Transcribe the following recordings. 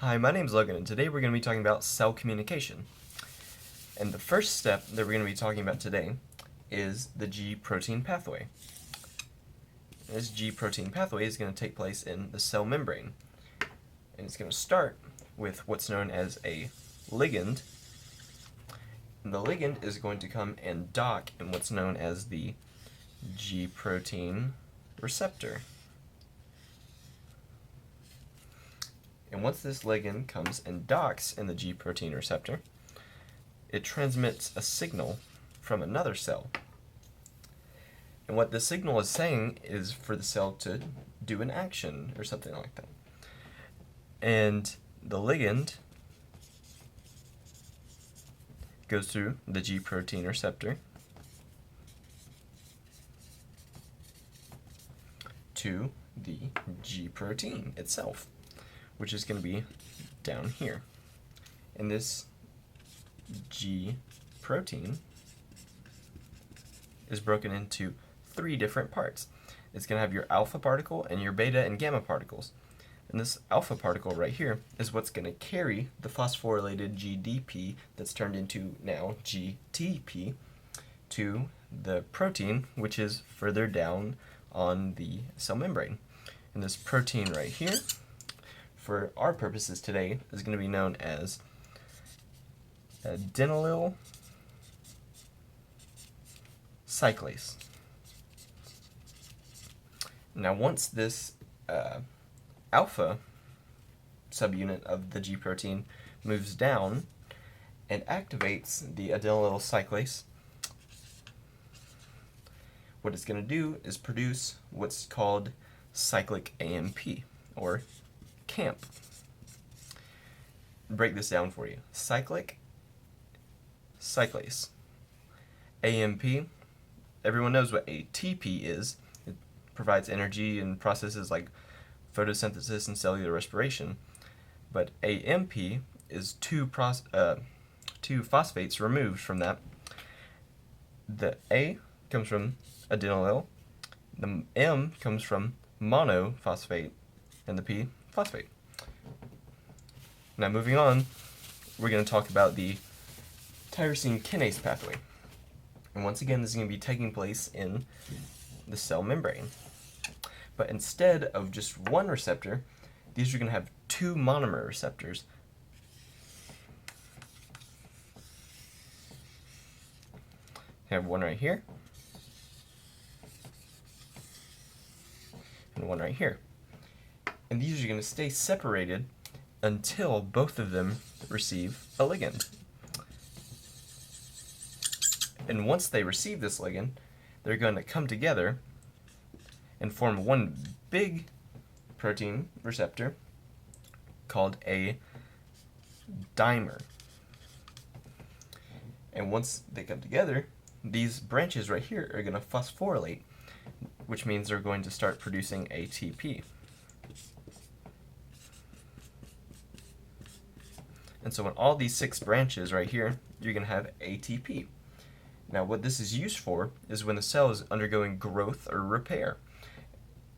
Hi, my name's Logan, and today we're going to be talking about cell communication. And the first step that we're going to be talking about today is the G protein pathway. This G protein pathway is going to take place in the cell membrane. And it's going to start with what's known as a ligand. And the ligand is going to come and dock in what's known as the G protein receptor. And once this ligand comes and docks in the G protein receptor, it transmits a signal from another cell. And what the signal is saying is for the cell to do an action or something like that. And the ligand goes through the G protein receptor to the G protein itself, which is going to be down here. And this G protein is broken into three different parts. It's going to have your alpha particle and your beta and gamma particles. And this alpha particle right here is what's going to carry the phosphorylated GDP that's turned into now GTP to the protein, which is further down on the cell membrane. And this protein right here, for our purposes today, is going to be known as adenylyl cyclase. Now, once this alpha subunit of the G protein moves down and activates the adenylyl cyclase, what it's going to do is produce what's called cyclic AMP, or CAMP. Break this down for you. Cyclic cyclase. AMP, everyone knows what ATP is. It provides energy in processes like photosynthesis and cellular respiration. But AMP is two phosphates removed from that. The A comes from adenylyl, the M comes from monophosphate, and the P, phosphate. Now moving on, we're going to talk about the Tyrosine-Kinase pathway. And once again, this is going to be taking place in the cell membrane. But instead of just one receptor, these are going to have two monomer receptors. I have one right here and one right here. And these are going to stay separated until both of them receive a ligand. And once they receive this ligand, they're going to come together and form one big protein receptor called a dimer. And once they come together, these branches right here are going to phosphorylate, which means they're going to start producing ATP. And so in all these 6 branches right here, you're going to have ATP. Now what this is used for is when the cell is undergoing growth or repair.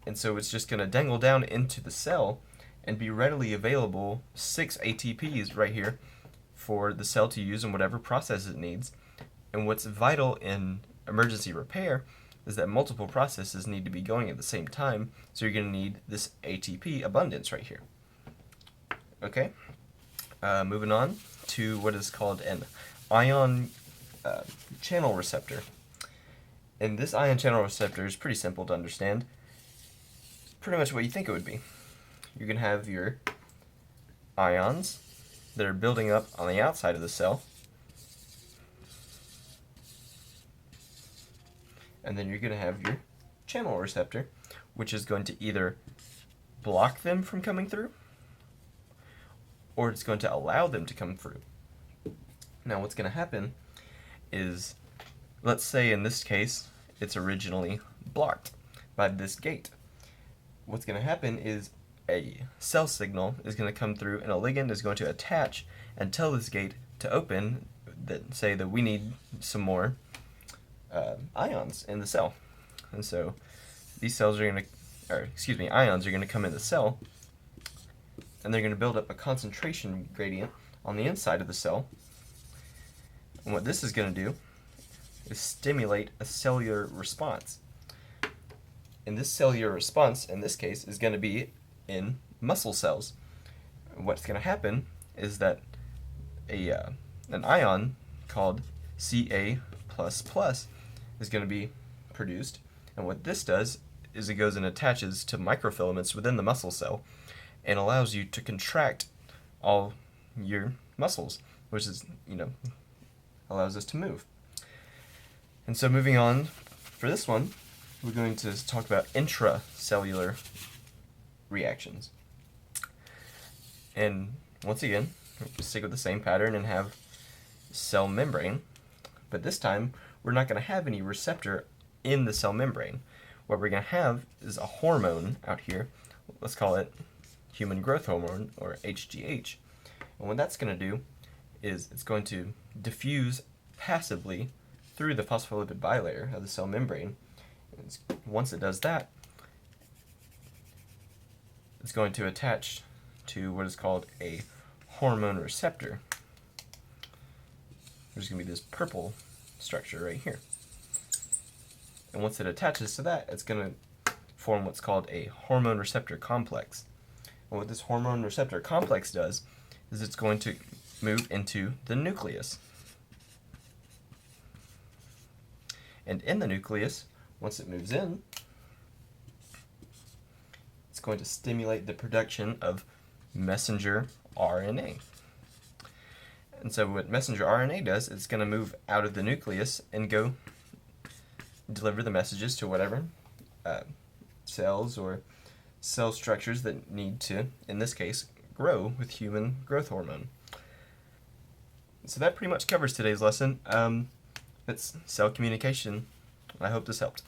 And so it's just going to dangle down into the cell and be readily available 6 ATPs right here for the cell to use in whatever process it needs. And what's vital in emergency repair is that multiple processes need to be going at the same time, so you're going to need this ATP abundance right here. Okay? Moving on to what is called an ion channel receptor. And this ion channel receptor is pretty simple to understand. It's pretty much what you think it would be. You're going to have your ions that are building up on the outside of the cell. And then you're going to have your channel receptor, which is going to either block them from coming through, or it's going to allow them to come through. Now what's going to happen is, let's say in this case, it's originally blocked by this gate. What's going to happen is a cell signal is going to come through, and a ligand is going to attach and tell this gate to open, that say that we need some more ions in the cell. And so these cells are going to, ions are going to come in the cell and they're going to build up a concentration gradient on the inside of the cell. And what this is going to do is stimulate a cellular response. And this cellular response, in this case, is going to be in muscle cells. And what's going to happen is that an ion called Ca++ is going to be produced. And what this does is it goes and attaches to microfilaments within the muscle cell and allows you to contract all your muscles, which is, allows us to move. And so moving on, for this one, we're going to talk about intracellular reactions. And once again, we'll stick with the same pattern and have cell membrane, but this time we're not going to have any receptor in the cell membrane. What we're going to have is a hormone out here. Let's call it human growth hormone, or HGH. And what that's going to do is it's going to diffuse passively through the phospholipid bilayer of the cell membrane. Once it does that, it's going to attach to what is called a hormone receptor. There's going to be this purple structure right here. And once it attaches to that, it's going to form what's called a hormone receptor complex. And what this hormone receptor complex does is it's going to move into the nucleus. And in the nucleus, once it moves in, it's going to stimulate the production of messenger RNA. And so what messenger RNA does, it's going to move out of the nucleus and go deliver the messages to whatever cells or cell structures that need to, in this case, grow with human growth hormone. So that pretty much covers today's lesson. It's cell communication. I hope this helped.